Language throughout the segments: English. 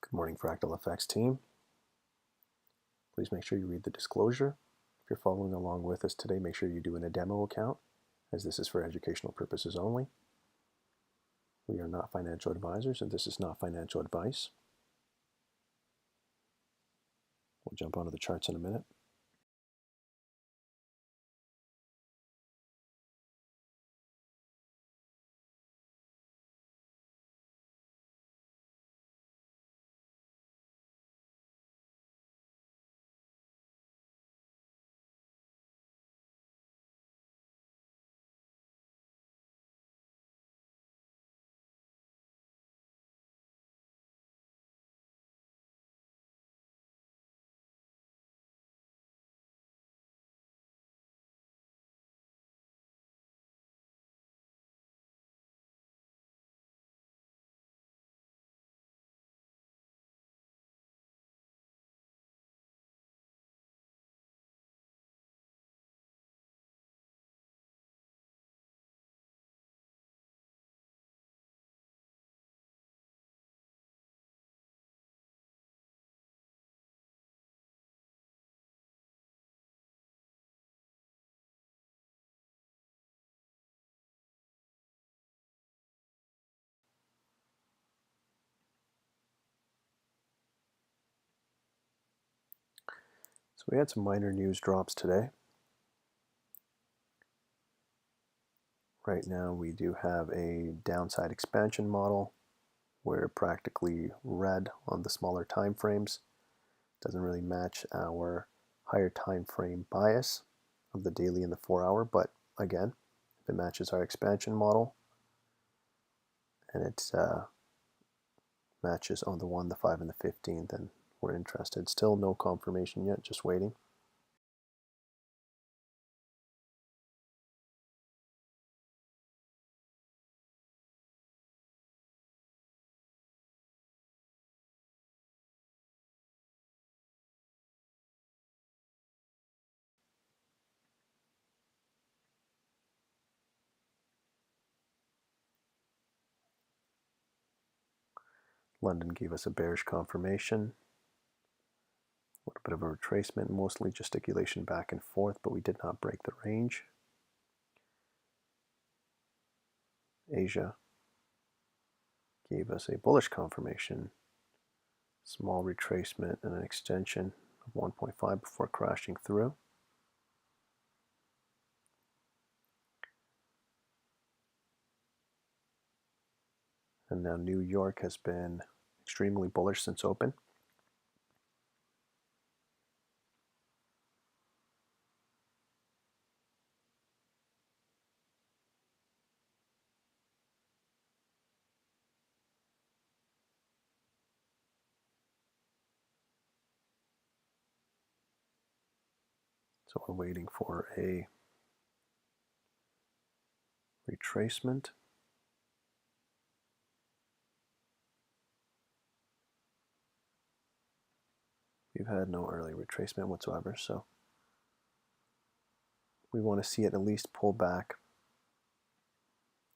Good morning, Fractal Effects team. Please make sure you read the disclosure. If you're following along with us today, make sure you do in a demo account, as this is for educational purposes only. We are not financial advisors, and this is not financial advice. We'll jump onto the charts in a minute. So we had some minor news drops today. Right now we do have a downside expansion model. We're practically red on the smaller time frames. Doesn't really match our higher time frame bias of the daily and the 4-hour, but again, if it matches our expansion model and it matches on the 1, the 5, and the 15, then we're interested. Still no confirmation yet, just waiting. London gave us a bearish confirmation. A little bit of a retracement, mostly gesticulation back and forth, but we did not break the range. Asia gave us a bullish confirmation. Small retracement and an extension of 1.5 before crashing through. And now New York has been extremely bullish since open. So we're waiting for a retracement. We've had no early retracement whatsoever, so we want to see it at least pull back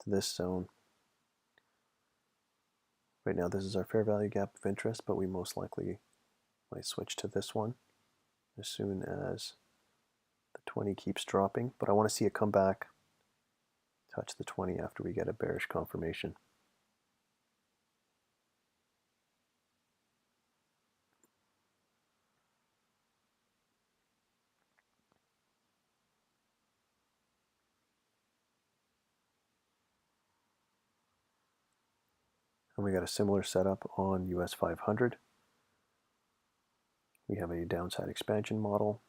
to this zone. Right now this is our fair value gap of interest, but we most likely might switch to this one as soon as the 20 keeps dropping. But I want to see it come back, touch the 20 after we get a bearish confirmation. And we got a similar setup on US 500. We have a downside expansion model.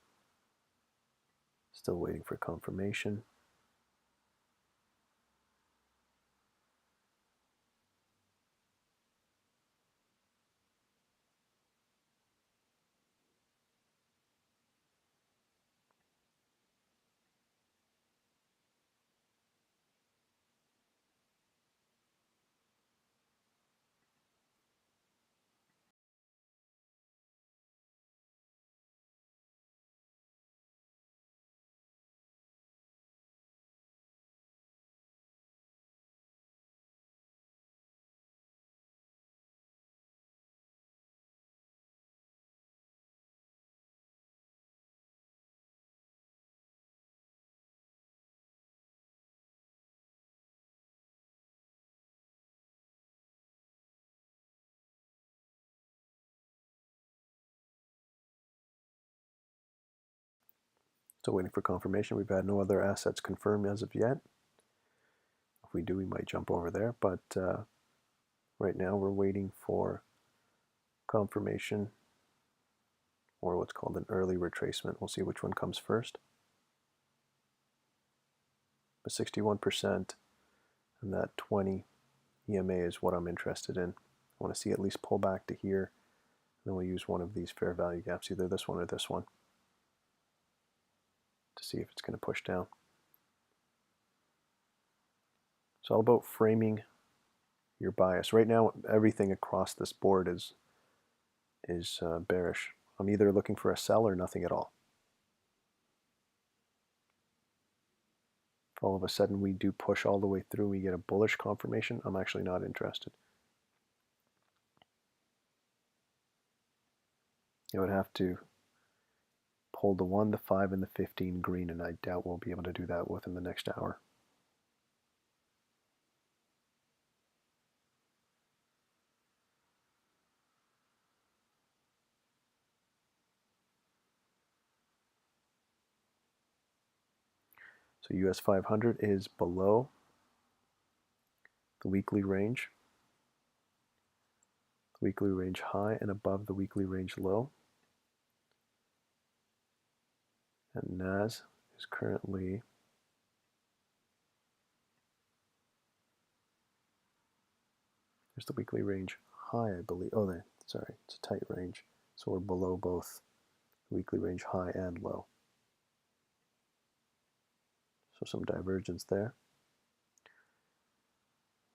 Still waiting for confirmation. Still waiting for confirmation. We've had no other assets confirmed as of yet. If we do, we might jump over there, but right now we're waiting for confirmation, or what's called an early retracement. We'll see which one comes first. But 61% and that 20 EMA is what I'm interested in. I want to see at least pull back to here, and then we'll use one of these fair value gaps, either this one or this one, to see if it's going to push down. It's all about framing your bias. Right now, everything across this board is bearish. I'm either looking for a sell or nothing at all. If all of a sudden we do push all the way through, we get a bullish confirmation, I'm actually not interested. It would have to pull the 1, the 5, and the 15 green, and I doubt we'll be able to do that within the next hour. So US 500 is below the weekly range high, and above the weekly range low. And NAS is currently there's the weekly range high, I believe. Oh, there. Sorry, it's a tight range. So we're below both weekly range high and low. So some divergence there.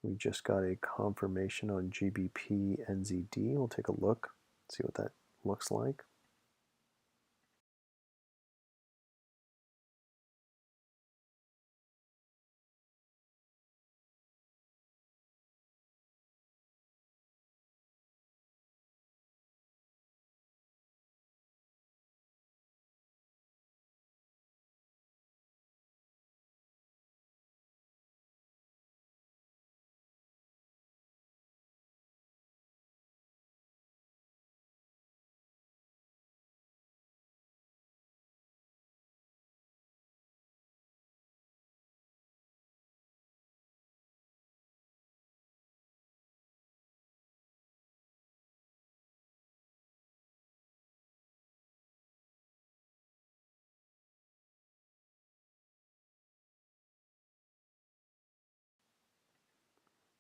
We just got a confirmation on GBP NZD. We'll take a look, see what that looks like.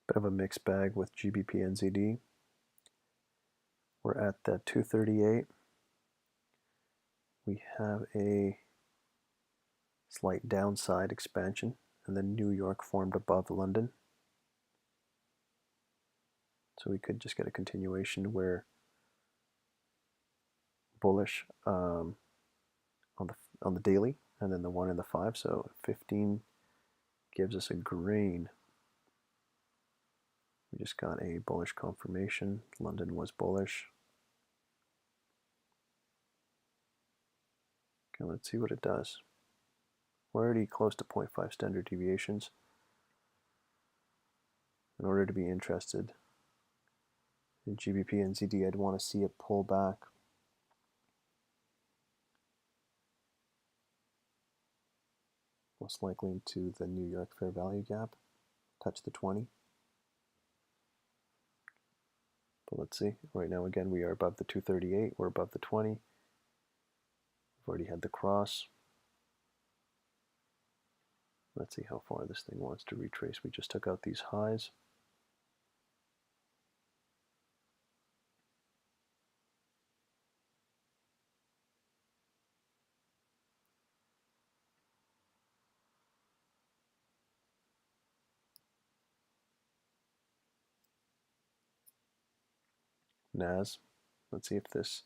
Bit of a mixed bag with GBP NZD. We're at that 238. We have a slight downside expansion, and then New York formed above London. So we could just get a continuation where bullish on the daily, and then the 1 and the 5. So 15 gives us a green. We just got a bullish confirmation. London was bullish. Okay, let's see what it does. We're already close to 0.5 standard deviations. In order to be interested in GBP and ZD, I'd want to see it pull back most likely into the New York fair value gap, touch the 20. But let's see. Right now, again, we are above the 238. We're above the 20. We've already had the cross. Let's see how far this thing wants to retrace. We just took out these highs. NAS. Let's see if this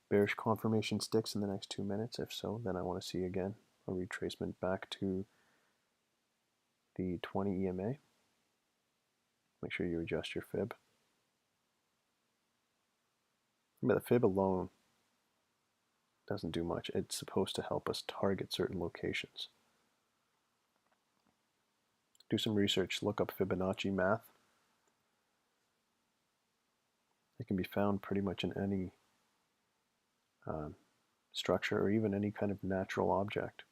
bearish confirmation sticks in the next 2 minutes. If so, then I want to see again a retracement back to the 20 EMA. Make sure you adjust your fib. Remember, the fib alone doesn't do much. It's supposed to help us target certain locations. Do some research, look up Fibonacci math. It can be found pretty much in any structure or even any kind of natural object.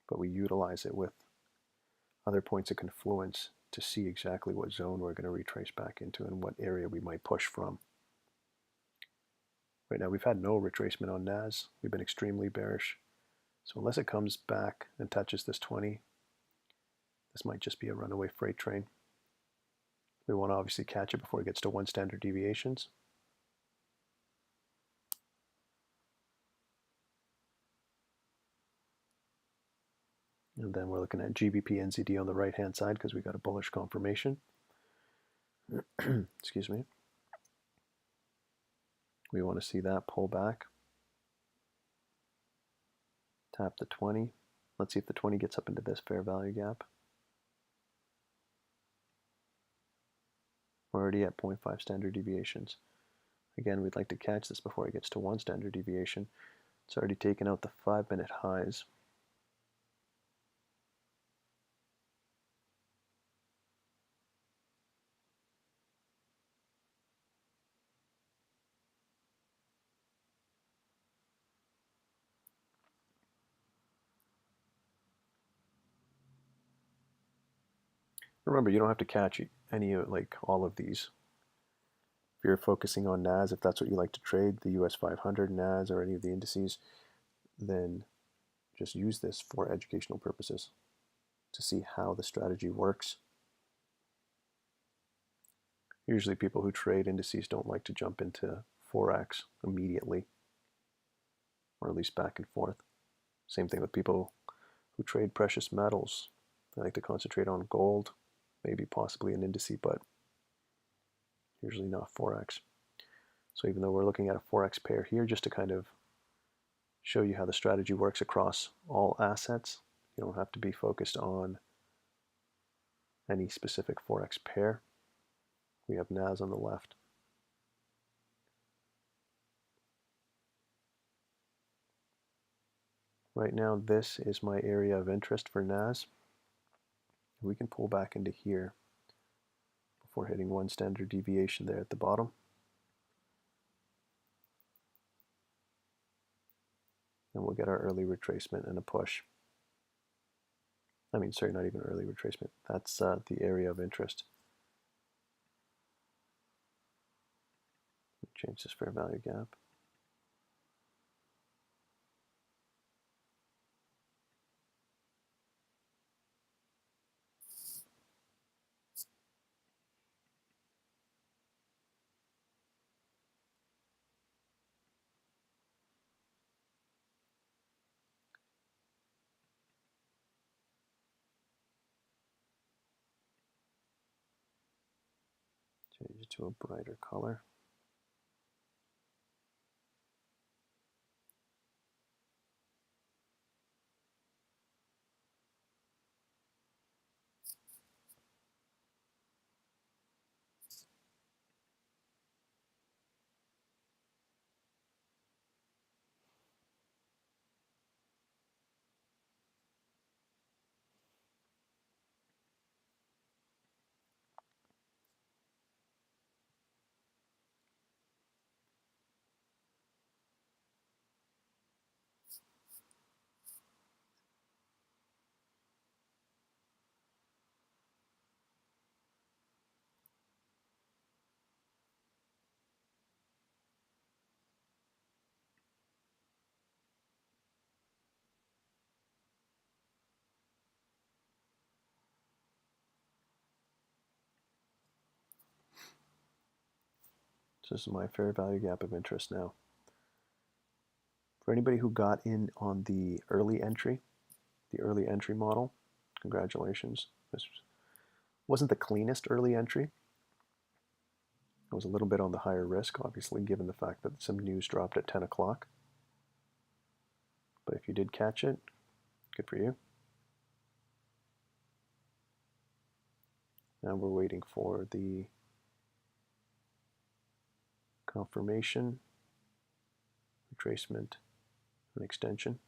But we utilize it with other points of confluence to see exactly what zone we're going to retrace back into and what area we might push from. Right now we've had no retracement on NAS. We've been extremely bearish. So unless it comes back and touches this 20, this might just be a runaway freight train. We want to obviously catch it before it gets to 1 standard deviations. And then we're looking at GBP NZD on the right hand side because we got a bullish confirmation. Excuse me. We want to see that pull back. Tap the 20. Let's see if the 20 gets up into this fair value gap. We're already at 0.5 standard deviations. Again, we'd like to catch this before it gets to 1 standard deviation. It's already taken out the 5-minute highs. Remember, you don't have to catch any of all of these. If you're focusing on NAS, if that's what you like to trade, the US 500, NAS, or any of the indices, then just use this for educational purposes to see how the strategy works. Usually people who trade indices don't like to jump into Forex immediately, or at least back and forth. Same thing with people who trade precious metals. They like to concentrate on gold, maybe possibly an indice, but usually not Forex. So even though we're looking at a Forex pair here, just to kind of show you how the strategy works across all assets, you don't have to be focused on any specific Forex pair. We have NAS on the left. Right now, this is my area of interest for NAS. We can pull back into here before hitting 1 standard deviation there at the bottom. And we'll get our early retracement and a push. I mean, sorry, not even early retracement. That's the area of interest. Change this fair value gap. Change it to a brighter color. So this is my fair value gap of interest now. For anybody who got in on the early entry model, congratulations. This wasn't the cleanest early entry. It was a little bit on the higher risk, obviously, given the fact that some news dropped at 10 o'clock. But if you did catch it, good for you. Now we're waiting for the confirmation, retracement, and extension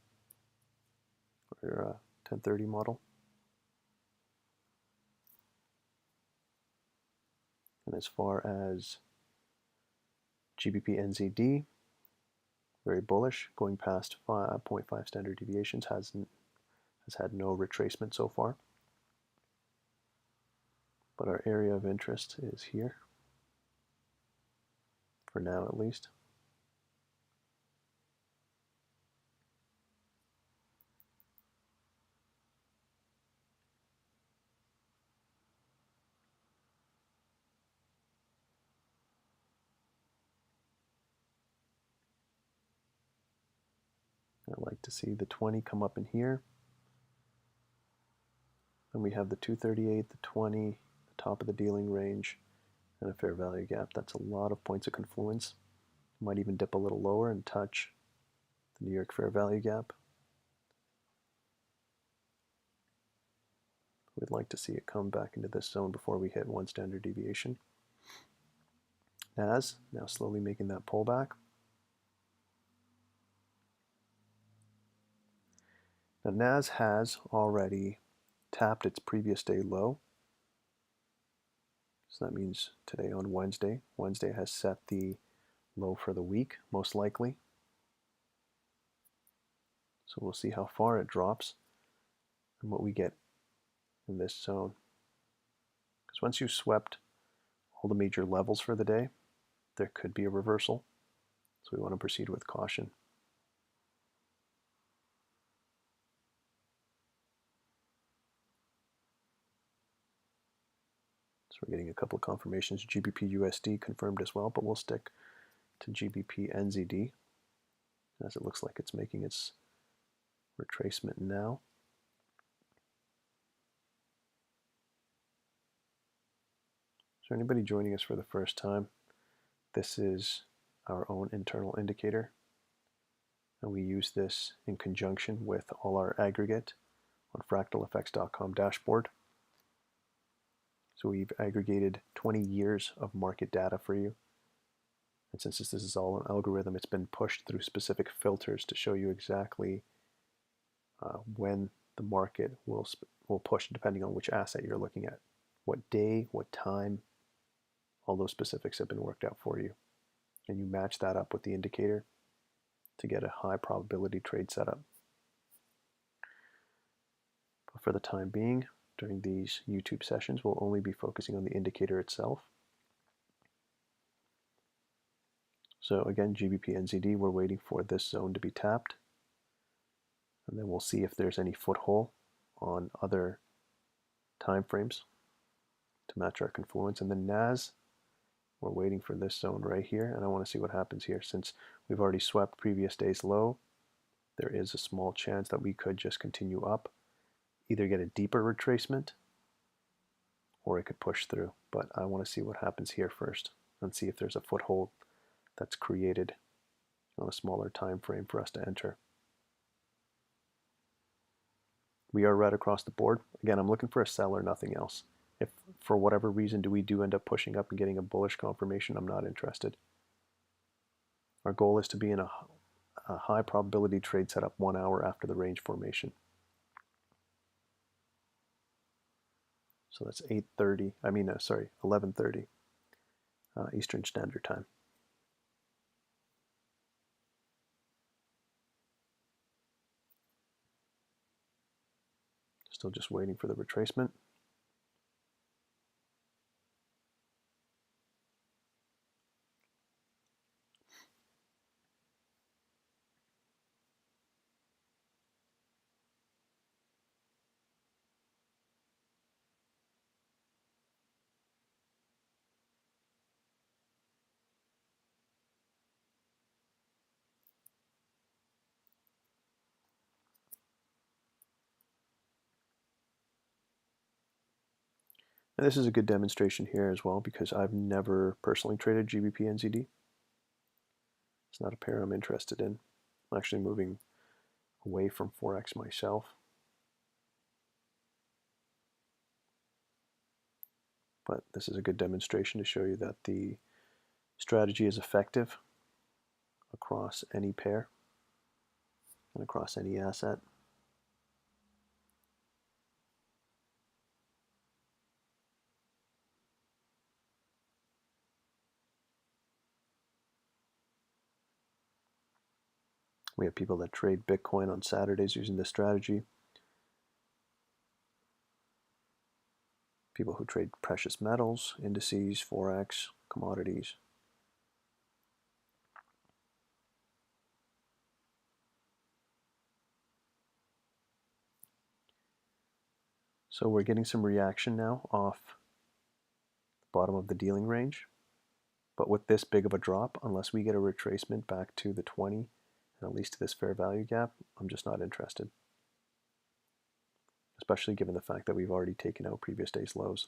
for your 1030 model. And as far as GBP NZD, very bullish, going past 0.5 standard deviations, has had no retracement so far. But our area of interest is here, for now at least. I'd like to see the 20 come up in here. Then we have the 238, the 20, the top of the dealing range, and a fair value gap. That's a lot of points of confluence. Might even dip a little lower and touch the New York fair value gap. We'd like to see it come back into this zone before we hit 1 standard deviation. NAS now slowly making that pullback. Now NAS has already tapped its previous day low. So that means today on Wednesday. Wednesday has set the low for the week, most likely. So we'll see how far it drops and what we get in this zone. Because once you've swept all the major levels for the day, there could be a reversal. So we want to proceed with caution. So we're getting a couple of confirmations. GBP USD confirmed as well, but we'll stick to GBP NZD as it looks like it's making its retracement now. So anybody joining us for the first time, this is our own internal indicator, and we use this in conjunction with all our aggregate on fractaleffects.com dashboard. So we've aggregated 20 years of market data for you. And since this is all an algorithm, it's been pushed through specific filters to show you exactly when the market will push, depending on which asset you're looking at. What day, what time, all those specifics have been worked out for you. And you match that up with the indicator to get a high probability trade setup. But for the time being, during these YouTube sessions, we'll only be focusing on the indicator itself. So again, GBP NZD, we're waiting for this zone to be tapped. And then we'll see if there's any foothold on other time frames to match our confluence. And then NAS, we're waiting for this zone right here. And I want to see what happens here. Since we've already swept previous day's low, there is a small chance that we could just continue up, either get a deeper retracement or it could push through. But I want to see what happens here first and see if there's a foothold that's created on a smaller time frame for us to enter. We are red across the board. Again, I'm looking for a sell or nothing else. If for whatever reason we do end up pushing up and getting a bullish confirmation, I'm not interested. Our goal is to be in a high probability trade setup 1 hour after the range formation. So that's 11:30 Eastern Standard Time. Still just waiting for the retracement. And this is a good demonstration here as well because I've never personally traded GBP NZD. It's not a pair I'm interested in. I'm actually moving away from Forex myself. But this is a good demonstration to show you that the strategy is effective across any pair and across any asset. We have people that trade Bitcoin on Saturdays using this strategy. People who trade precious metals, indices, forex, commodities. So we're getting some reaction now off the bottom of the dealing range. But with this big of a drop, unless we get a retracement back to the 20 and at least to this fair value gap, I'm just not interested. Especially given the fact that we've already taken out previous day's lows.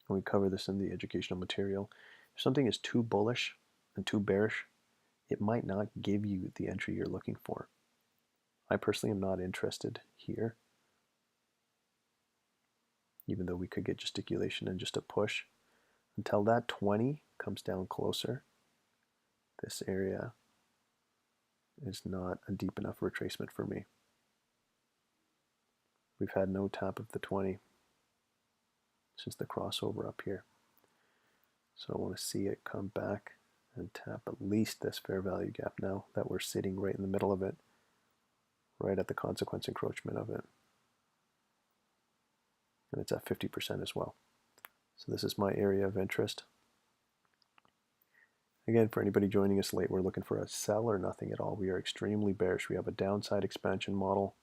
And we cover this in the educational material. If something is too bullish and too bearish, it might not give you the entry you're looking for. I personally am not interested here, even though we could get gesticulation and just a push. Until that 20 comes down closer, this area is not a deep enough retracement for me. We've had no tap of the 20 since the crossover up here. So I want to see it come back and tap at least this fair value gap now that we're sitting right in the middle of it, right at the consequence encroachment of it. And it's at 50% as well. So this is my area of interest. Again, for anybody joining us late, we're looking for a sell or nothing at all. We are extremely bearish. We have a downside expansion model.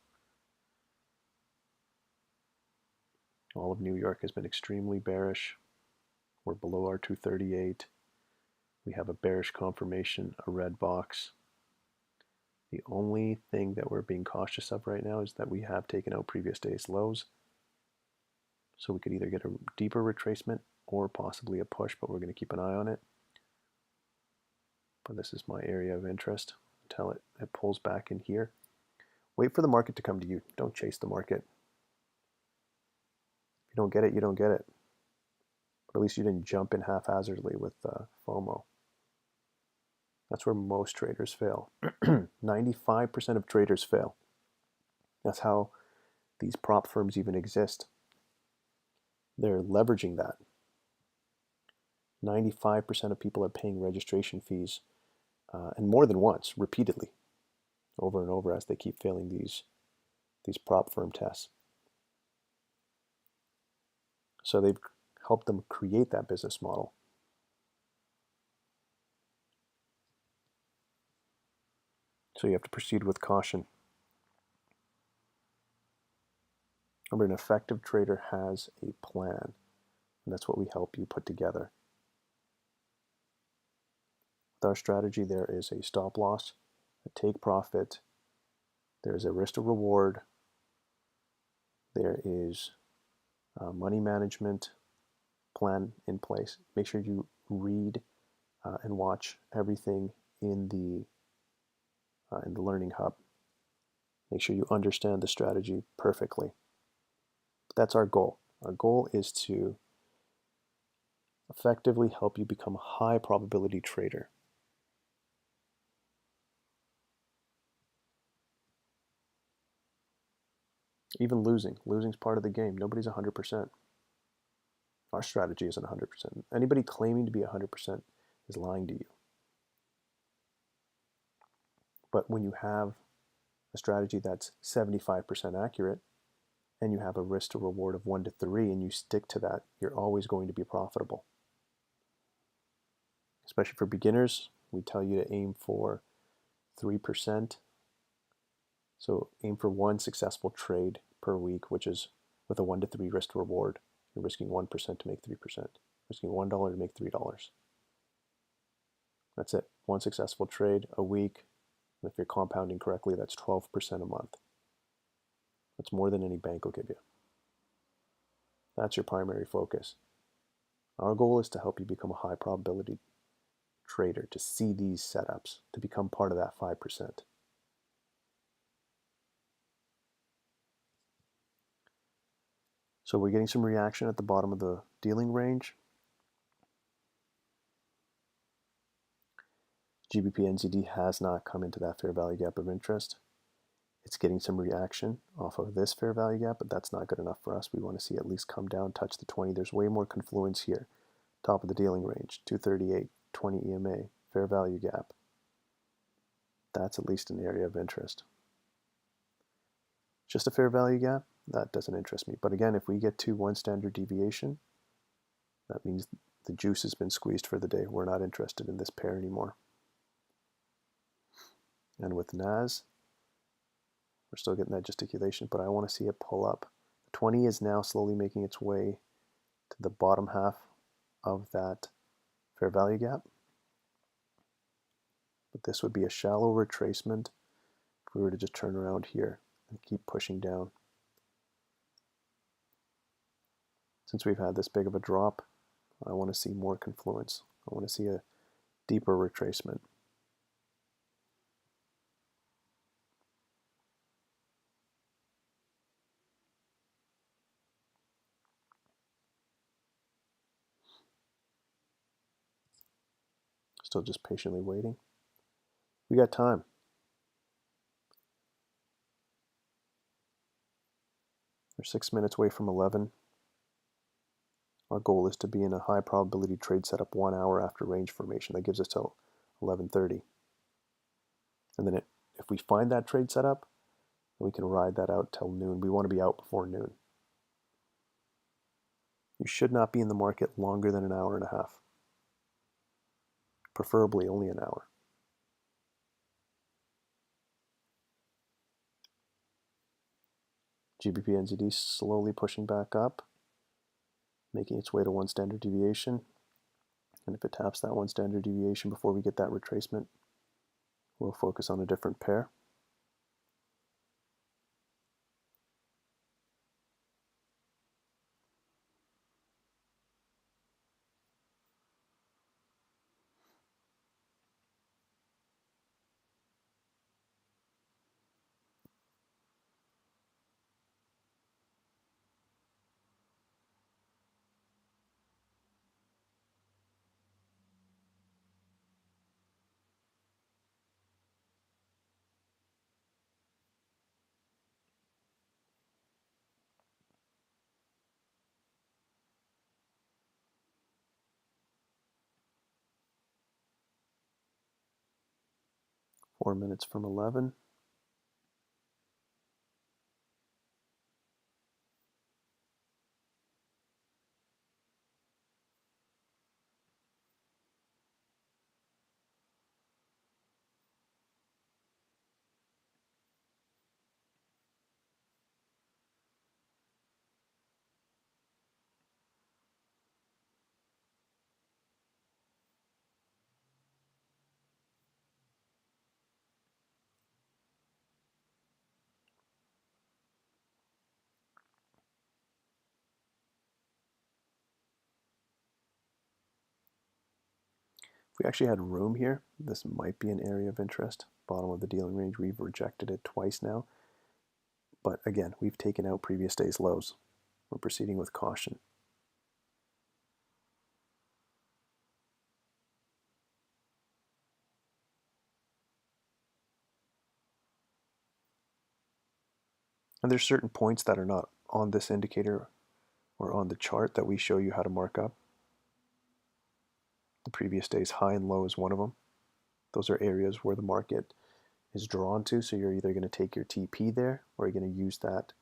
All of New York has been extremely bearish. We're below our 238. We have a bearish confirmation, a red box. The only thing that we're being cautious of right now is that we have taken out previous day's lows. So we could either get a deeper retracement or possibly a push, but we're going to keep an eye on it. But this is my area of interest until it pulls back in here. Wait for the market to come to you. Don't chase the market. If you don't get it, you don't get it. But at least you didn't jump in haphazardly with FOMO. That's where most traders fail. 95% of traders fail. That's how these prop firms even exist. They're leveraging that. 95% of people are paying registration fees, and more than once, repeatedly, over and over as they keep failing these prop firm tests. So they've helped them create that business model. So you have to proceed with caution. Remember, an effective trader has a plan, and that's what we help you put together. With our strategy, there is a stop loss, a take profit, there's a risk to reward, there is a money management plan in place. Make sure you read and watch everything in the Learning Hub. Make sure you understand the strategy perfectly. That's our goal. Our goal is to effectively help you become a high probability trader. Even losing's part of the game. Nobody's 100%. Our strategy isn't 100%. Anybody claiming to be 100% is lying to you. But when you have a strategy that's 75% accurate and you have a risk to reward of 1 to 3 and you stick to that, you're always going to be profitable. Especially for beginners, we tell you to aim for 3%. So aim for 1 successful trade per week, which is with a 1 to 3 risk to reward. You're risking 1% to make 3%. Risking $1 to make $3. That's it. 1 successful trade a week. And if you're compounding correctly, that's 12% a month. That's more than any bank will give you. That's your primary focus. Our goal is to help you become a high probability trader, to see these setups, to become part of that 5%. So we're getting some reaction at the bottom of the dealing range. GBP/NZD has not come into that fair value gap of interest. It's getting some reaction off of this fair value gap, but that's not good enough for us. We want to see at least come down, touch the 20. There's way more confluence here. Top of the dealing range, 238, 20 EMA, fair value gap. That's at least an area of interest. Just a fair value gap, that doesn't interest me. But again, if we get to 1 standard deviation, that means the juice has been squeezed for the day. We're not interested in this pair anymore. And with NAS, we're still getting that gesticulation, but I want to see it pull up. 20 is now slowly making its way to the bottom half of that fair value gap. But this would be a shallow retracement if we were to just turn around here and keep pushing down. Since we've had this big of a drop, I want to see more confluence. I want to see a deeper retracement. Still just patiently waiting. We got time. We're 6 minutes away from 11. Our goal is to be in a high probability trade setup 1 hour after range formation. That gives us till 11:30. And then if we find that trade setup, we can ride that out till noon. We want to be out before noon. You should not be in the market longer than an hour and a half. Preferably only an hour. GBP/NZD slowly pushing back up, making its way to 1 standard deviation. And if it taps that 1 standard deviation before we get that retracement, we'll focus on a different pair. Four minutes from 11. If we actually had room here, this might be an area of interest. Bottom of the dealing range, we've rejected it twice now. But again, we've taken out previous day's lows. We're proceeding with caution. And there's certain points that are not on this indicator or on the chart that we show you how to mark up. The previous day's high and low is one of them. Those are areas where the market is drawn to, so you're either going to take your TP there or you're going to use that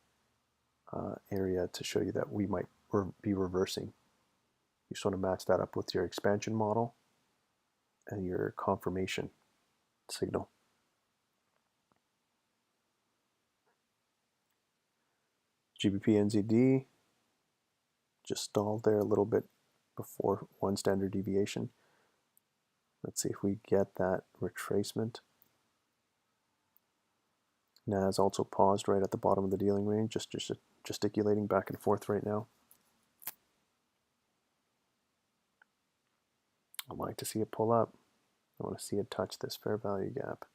area to show you that we might be reversing. You just want to match that up with your expansion model and your confirmation signal. GBP/NZD just stalled there a little bit before 1 standard deviation. Let's see if we get that retracement. NAS also paused right at the bottom of the dealing range, just gesticulating back and forth right now. I'd like to see it pull up. I want to see it touch this fair value gap.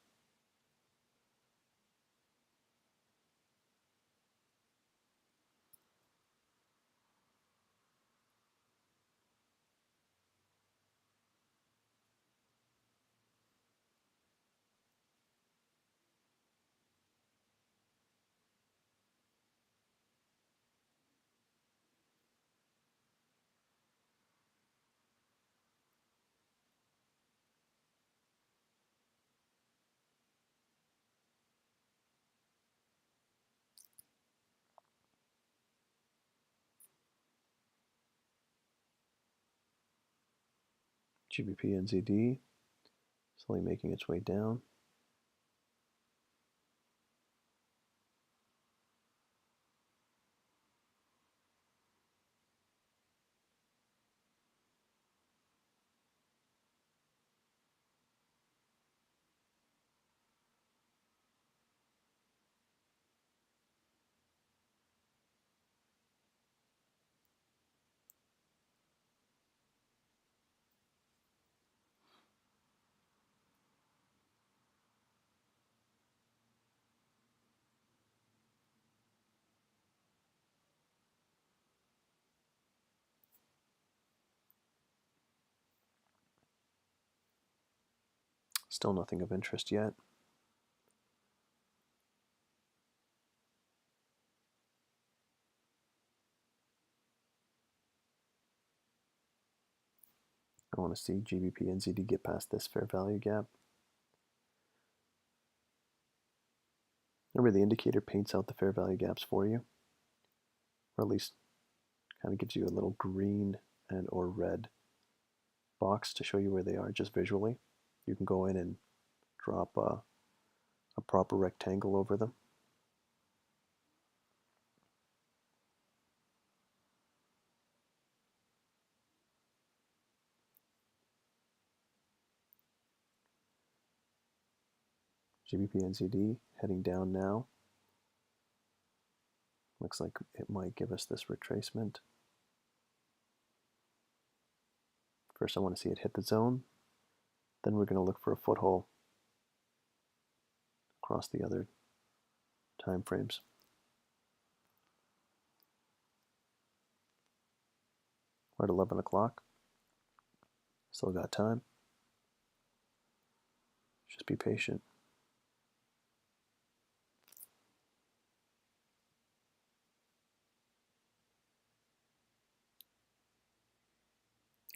GBP NZD slowly making its way down. Still nothing of interest yet. I want to see GBP NZD get past this fair value gap. Remember, the indicator paints out the fair value gaps for you, or at least kind of gives you a little green and or red box to show you where they are just visually. You can go in and drop a proper rectangle over them. GBP NZD heading down now. Looks like it might give us this retracement. First, I want to see it hit the zone. Then we're going to look for a foothold across the other time frames. We're at 11 o'clock. Still got time. Just be patient.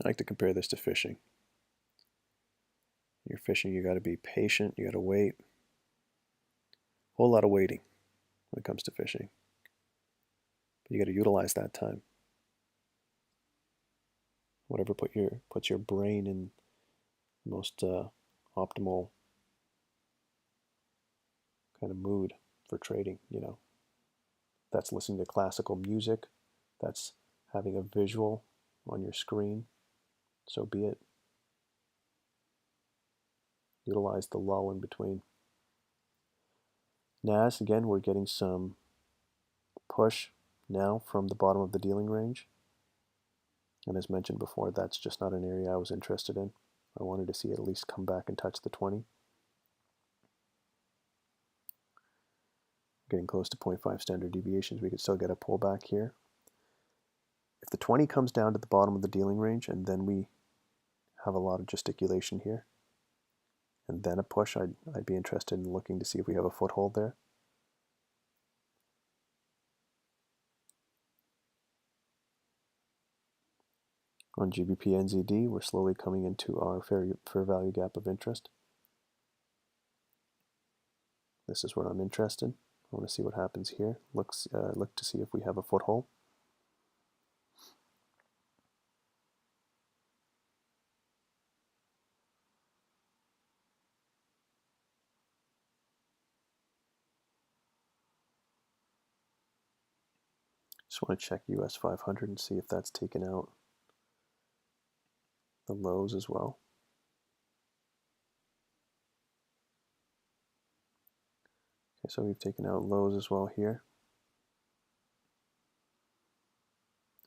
I like to compare this to fishing. You're fishing, you got to be patient, you got to wait. A whole lot of waiting when it comes to fishing. But you got to utilize that time. Whatever puts your brain in the most optimal kind of mood for trading, you know. That's listening to classical music, that's having a visual on your screen, so be it. Utilize the lull in between. NAS, again, we're getting some push now from the bottom of the dealing range. And as mentioned before, that's just not an area I was interested in. I wanted to see it at least come back and touch the 20. Getting close to 0.5 standard deviations, we could still get a pullback here. If the 20 comes down to the bottom of the dealing range and then we have a lot of gesticulation here, and then a push, I'd be interested in looking to see if we have a foothold there. On GBP NZD, we're slowly coming into our fair value gap of interest. This is where I'm interested. I want to see what happens here. Look to see if we have a foothold. Just want to check US 500 and see if that's taken out the lows as well. Okay, so we've taken out lows as well here.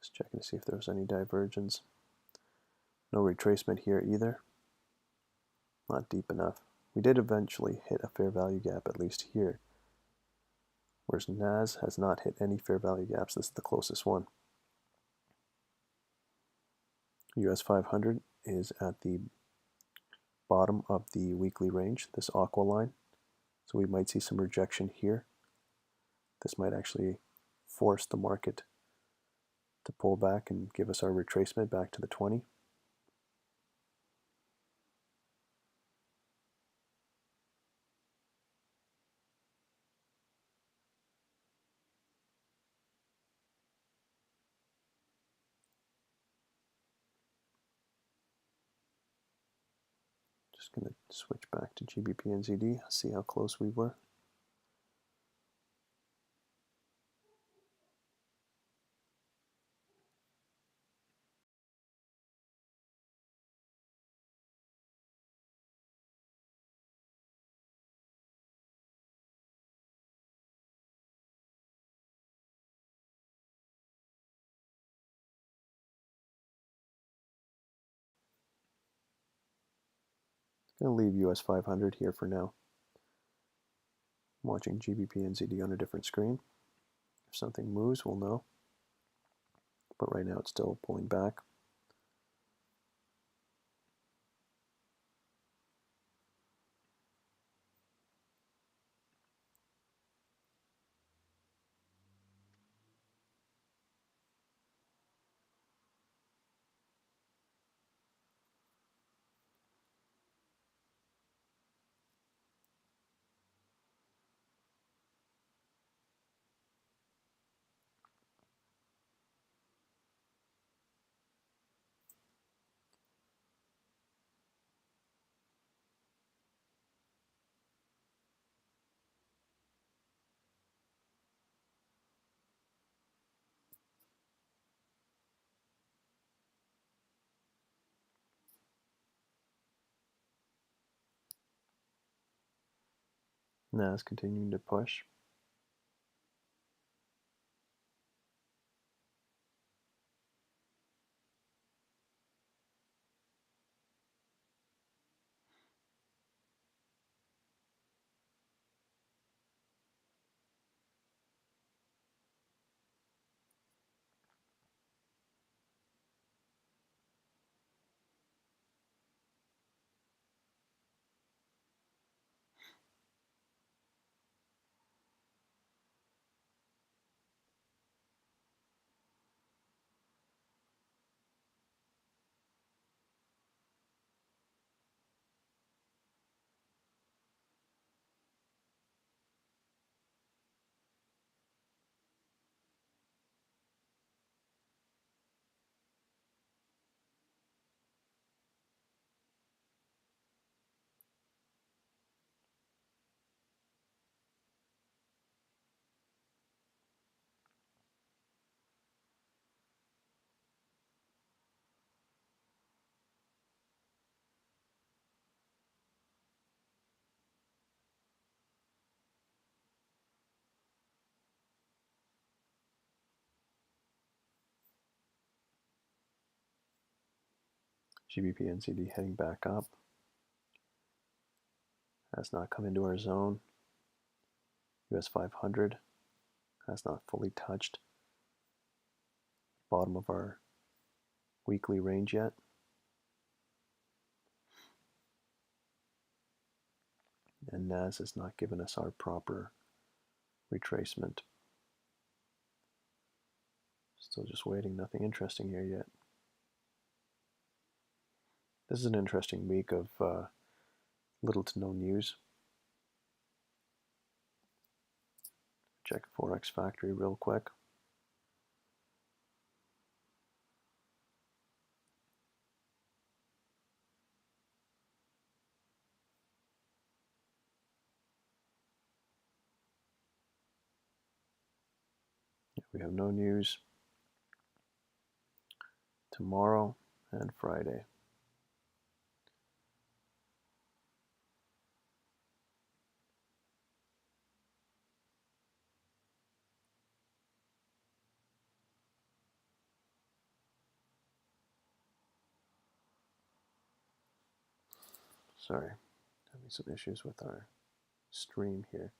Just checking to see if there's any divergence. No retracement here either. Not deep enough. We did eventually hit a fair value gap, at least here. Whereas NAS has not hit any fair value gaps. This is the closest one. US 500 is at the bottom of the weekly range, this aqua line. So we might see some rejection here. This might actually force the market to pull back and give us our retracement back to the 20. Just going to switch back to GBP-NZD, see how close we were. Going to leave US 500 here for now. I'm watching GBP-NZD on a different screen. If something moves, we'll know. But right now it's still pulling back. Now it's continuing to push. GBP-NZD heading back up. Has not come into our zone. US 500 has not fully touched bottom of our weekly range yet. And NAS has not given us our proper retracement. Still just waiting, nothing interesting here yet. This is an interesting week of little to no news. Check Forex Factory real quick. We have no news tomorrow and Friday. Sorry, having some issues with our stream here.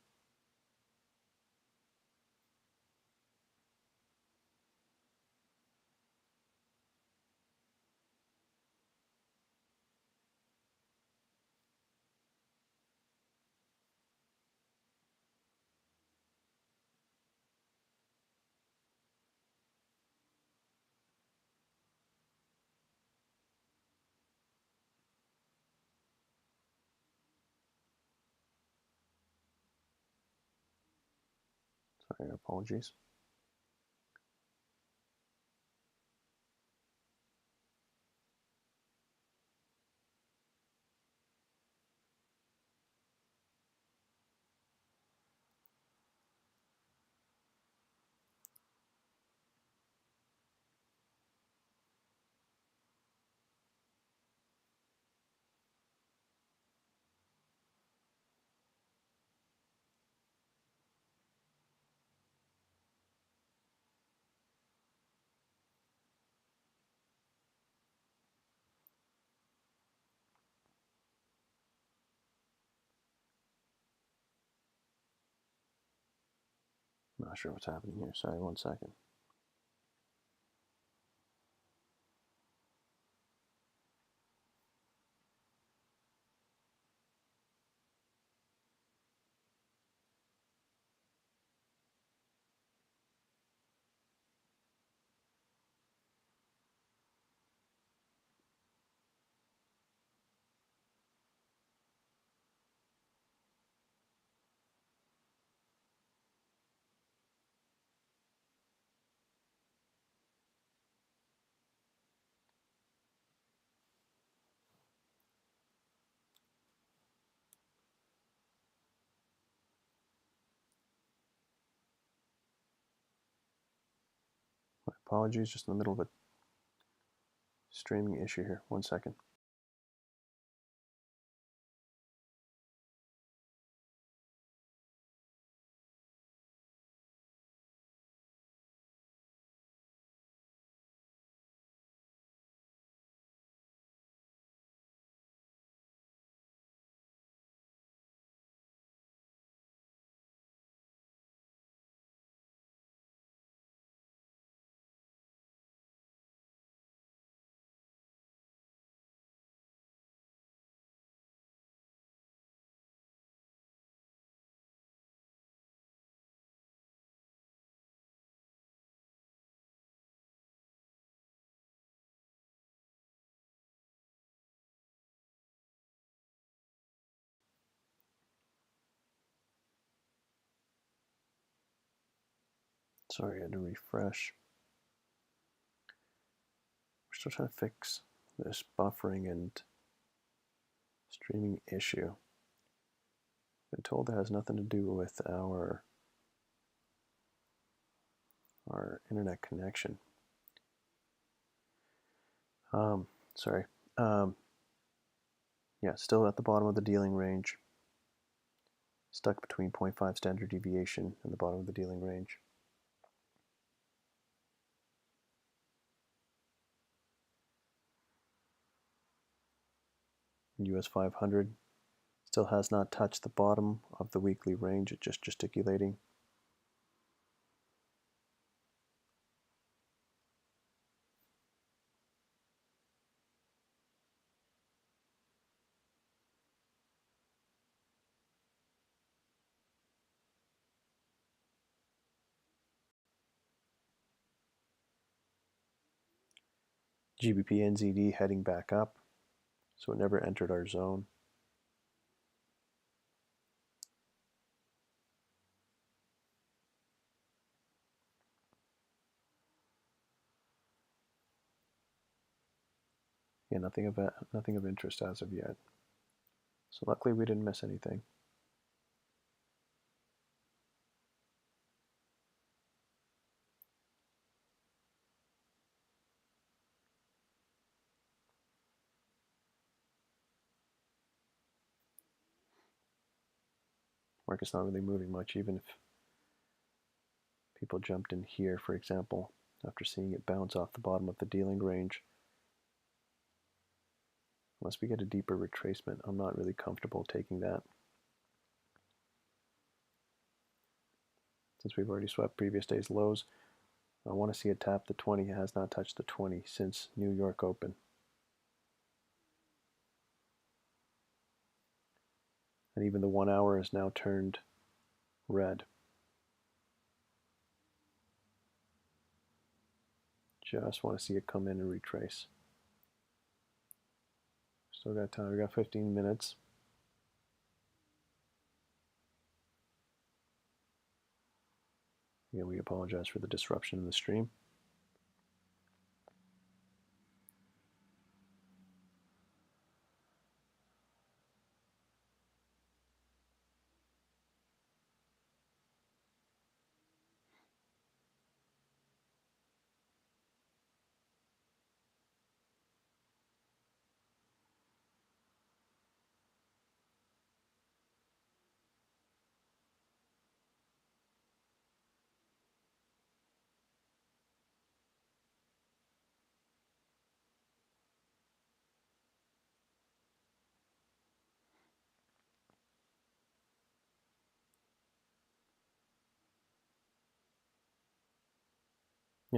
Sorry, apologies. Not sure what's happening here. Sorry, 1 second. My apologies, just in the middle of a streaming issue here. 1 second. Sorry, I had to refresh. We're still trying to fix this buffering and streaming issue. I've been told it has nothing to do with our internet connection. Sorry. Yeah, still at the bottom of the dealing range. Stuck between 0.5 standard deviation and the bottom of the dealing range. US 500 still has not touched the bottom of the weekly range. It's just gesticulating. GBP NZD heading back up, so it never entered our zone. Yeah, nothing of interest as of yet. So luckily we didn't miss anything. Market's not really moving much, even if people jumped in here, for example, after seeing it bounce off the bottom of the dealing range. Unless we get a deeper retracement, I'm not really comfortable taking that. Since we've already swept previous day's lows, I want to see it tap the 20. It has not touched the 20 since New York Open. And even the 1 hour is now turned red. Just want to see it come in and retrace. Still got time. We got 15 minutes. Again, we apologize for the disruption in the stream.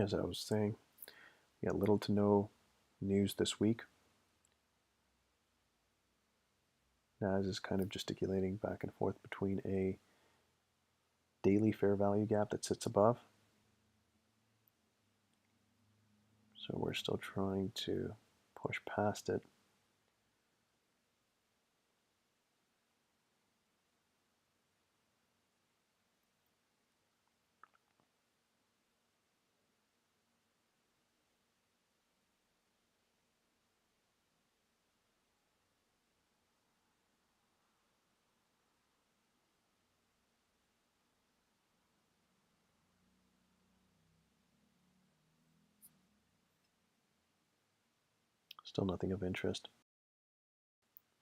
As I was saying, we got little to no news this week. NAS is kind of gesticulating back and forth between a daily fair value gap that sits above. So we're still trying to push past it. Still nothing of interest.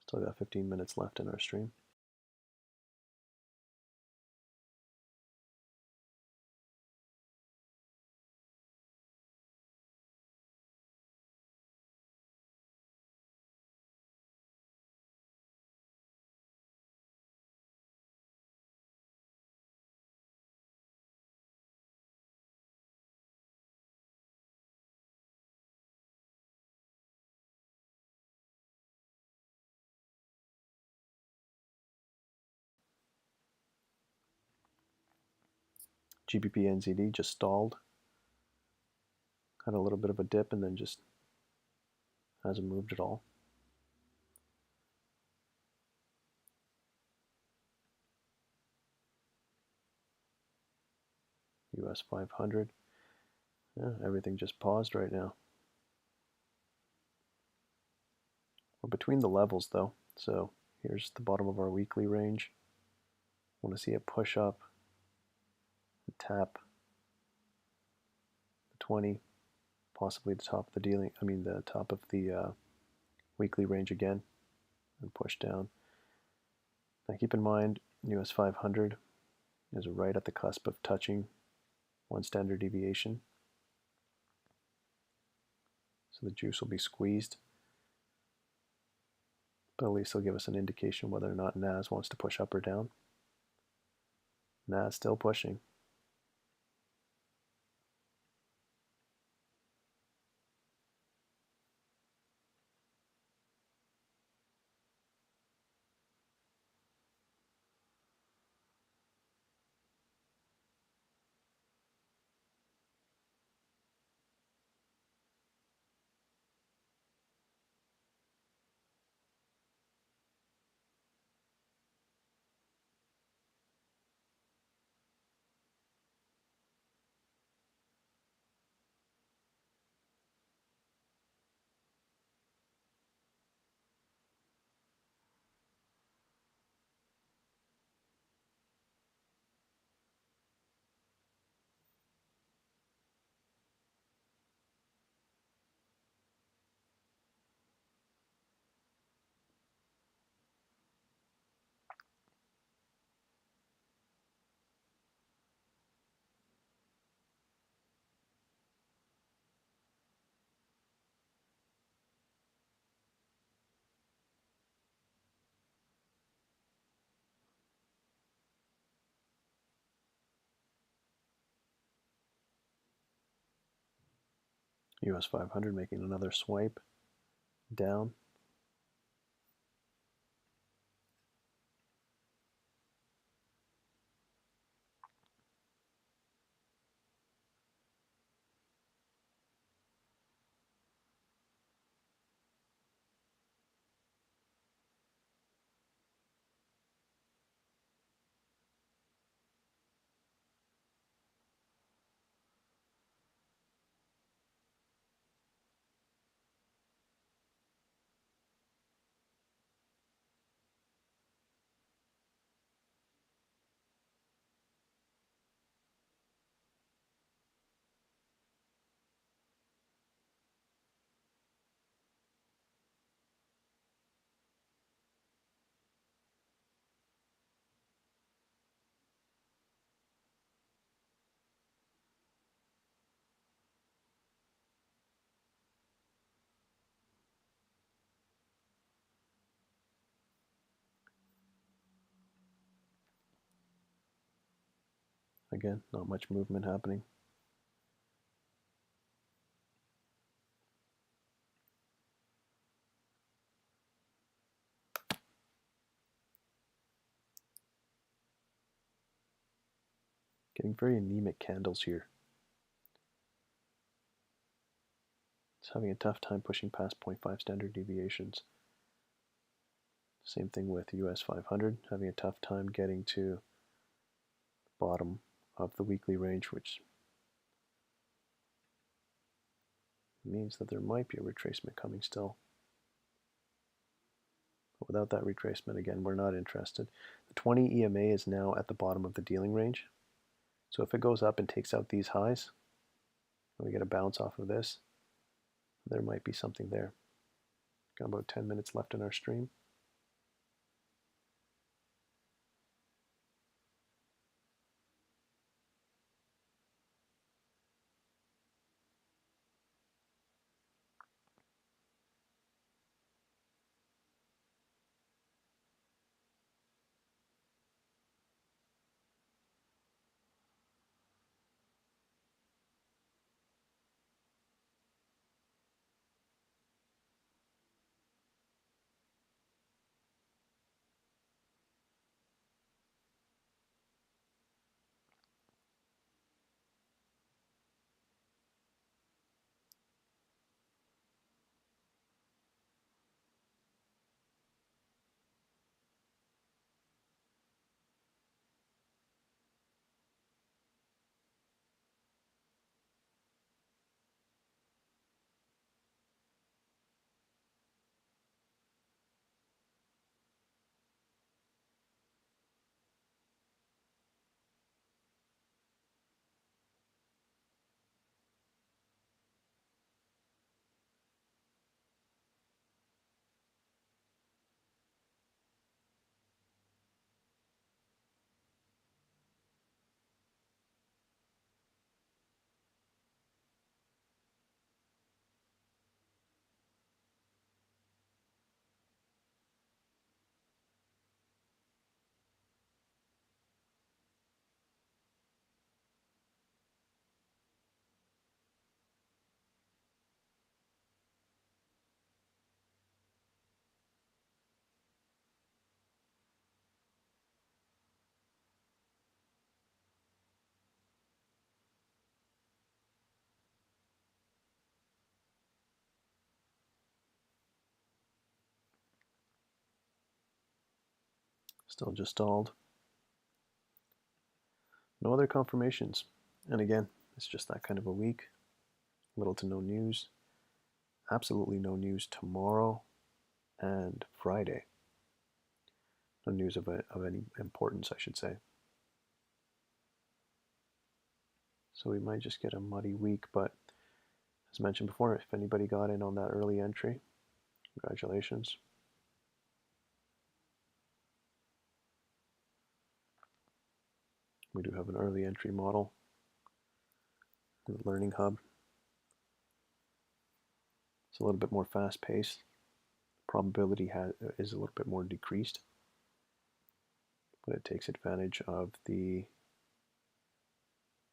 Still got 15 minutes left in our stream. GBP NZD just stalled. Had a little bit of a dip and then just hasn't moved at all. US 500. Yeah, everything just paused right now. We're between the levels though, so here's the bottom of our weekly range. Want to see it push up and tap the 20, possibly the top of the the top of the weekly range again, and push down. Now keep in mind, US 500 is right at the cusp of touching one standard deviation, so the juice will be squeezed, but at least it'll give us an indication whether or not NAS wants to push up or down. NAS still pushing. US 500 making another swipe down. Again, not much movement happening. Getting very anemic candles here. It's having a tough time pushing past 0.5 standard deviations. Same thing with US 500, having a tough time getting to the bottom of the weekly range, which means that there might be a retracement coming still. But without that retracement, again, we're not interested. The 20 EMA is now at the bottom of the dealing range. So if it goes up and takes out these highs, and we get a bounce off of this, there might be something there. Got about 10 minutes left in our stream. Still just stalled. No other confirmations. And again, it's just that kind of a week. Little to no news. Absolutely no news tomorrow and Friday. No news of any importance, I should say. So we might just get a muddy week, but as mentioned before, if anybody got in on that early entry, congratulations. We do have an early entry model in the Learning Hub. It's a little bit more fast-paced. Probability is a little bit more decreased, but it takes advantage of the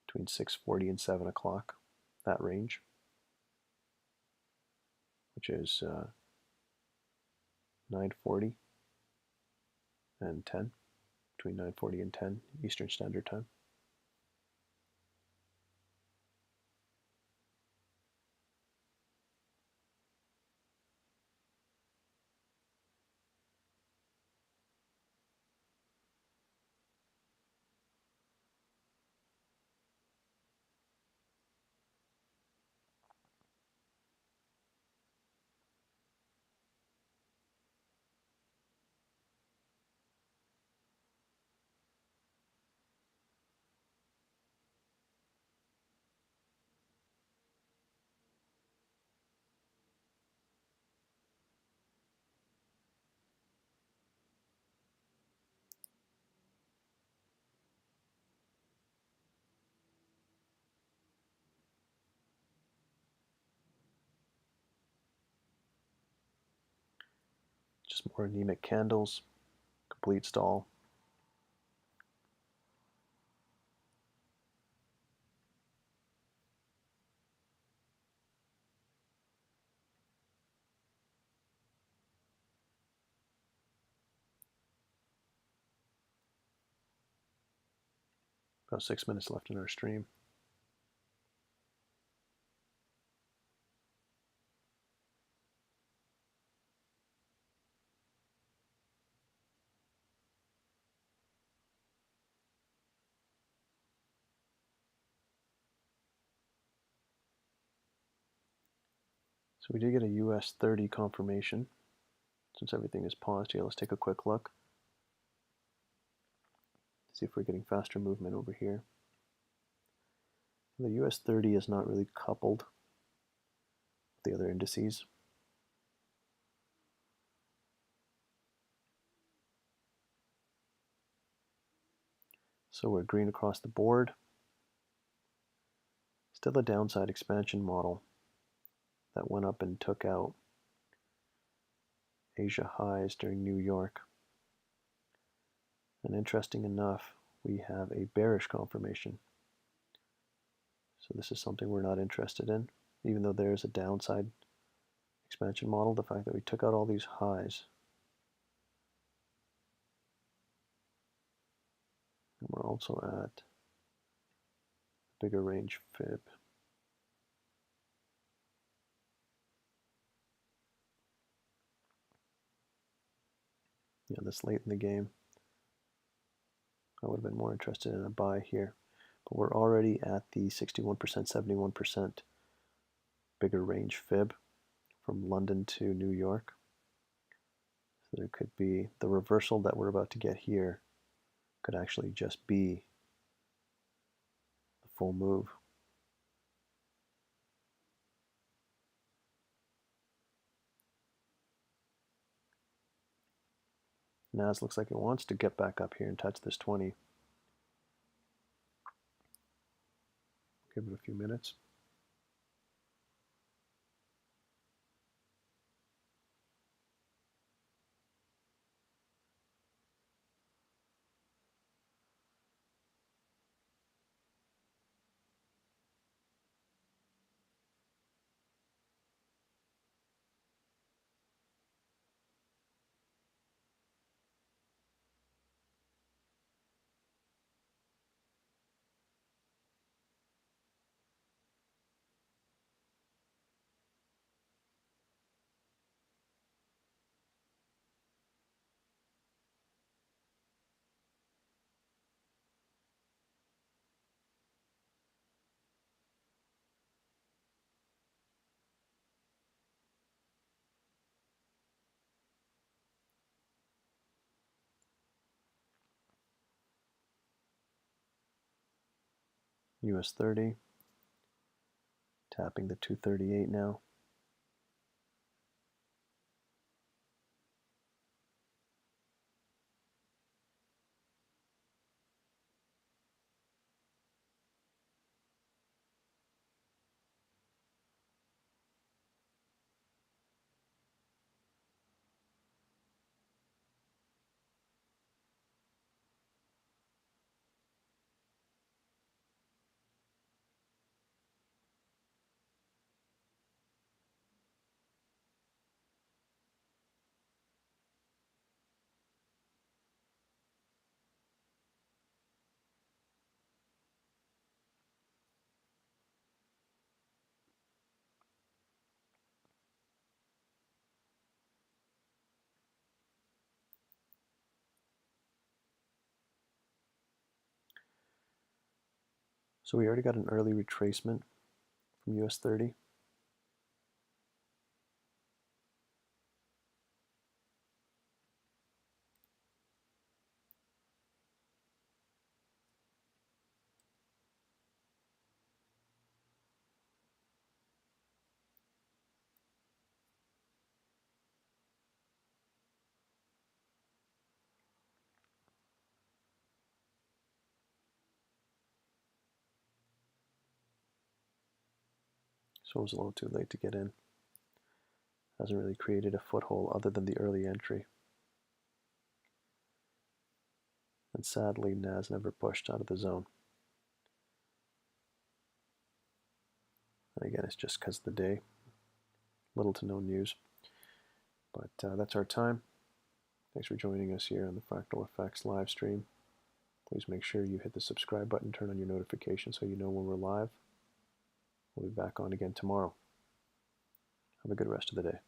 between 6:40 and 7 o'clock, that range, which is 9:40 and 10, between 9:40 and 10 Eastern Standard Time. Just more anemic candles, complete stall. About 6 minutes left in our stream. So we did get a US 30 confirmation. Since everything is paused here, let's take a quick look. See if we're getting faster movement over here. The US 30 is not really coupled with the other indices. So we're green across the board. Still a downside expansion model that went up and took out Asia highs during New York. And interesting enough, we have a bearish confirmation. So this is something we're not interested in, even though there's a downside expansion model. The fact that we took out all these highs, and we're also at bigger range fib. Yeah, this late in the game, I would have been more interested in a buy here. But we're already at the 61%, 71% bigger range fib from London to New York. So there could be the reversal that we're about to get here could actually just be the full move. NAS looks like it wants to get back up here and touch this 20. Give it a few minutes. US 30, tapping the 238 now. So we already got an early retracement from US 30. So it was a little too late to get in. Hasn't really created a foothold other than the early entry. And sadly, NAS never pushed out of the zone. And again, it's just because of the day. Little to no news. But that's our time. Thanks for joining us here on the Fractal Effects live stream. Please make sure you hit the subscribe button, turn on your notifications so you know when we're live. We'll be back on again tomorrow. Have a good rest of the day.